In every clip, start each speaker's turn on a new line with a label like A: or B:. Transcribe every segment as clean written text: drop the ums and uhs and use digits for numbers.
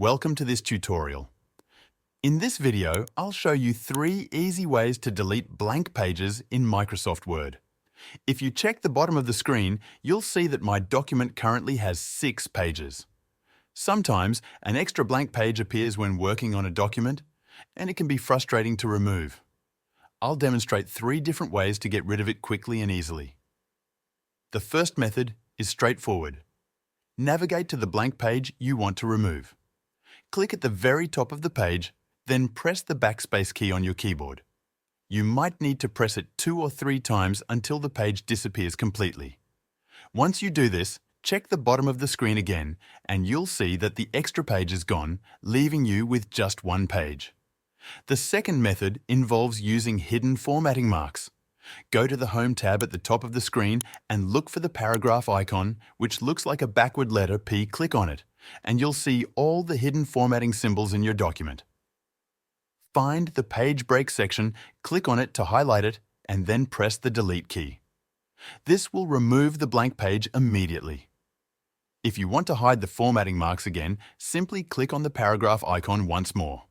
A: welcome to this tutorial. In this video, I'll show you 3 easy ways to delete blank pages in Microsoft Word. If you check the bottom of the screen, you'll see that my document currently has 6 pages. Sometimes an extra blank page appears when working on a document, and it can be frustrating to remove. I'll demonstrate 3 different ways to get rid of it quickly and easily. The first method is straightforward. Navigate to the blank page you want to remove. Click at the very top of the page, then press the Backspace key on your keyboard. You might need to press it 2 or 3 times until the page disappears completely. Once you do this, check the bottom of the screen again, and you'll see that the extra page is gone, leaving you with just 1 page. The second method involves using hidden formatting marks. Go to the Home tab at the top of the screen and look for the paragraph icon, which looks like a backward letter P. Click on it, and you'll see all the hidden formatting symbols in your document. Find the page break section, click on it to highlight it, and then press the Delete key. This will remove the blank page immediately. If you want to hide the formatting marks again, simply click on the paragraph icon once more.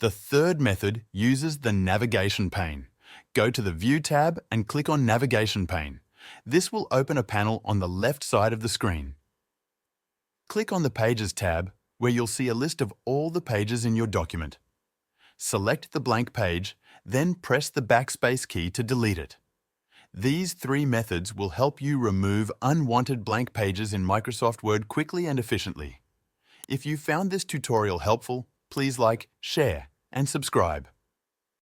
A: The third method uses the Navigation Pane. Go to the View tab and click on Navigation Pane. This will open a panel on the left side of the screen. Click on the Pages tab, where you'll see a list of all the pages in your document. Select the blank page, then press the Backspace key to delete it. These 3 methods will help you remove unwanted blank pages in Microsoft Word quickly and efficiently. If you found this tutorial helpful, please like, share, and subscribe.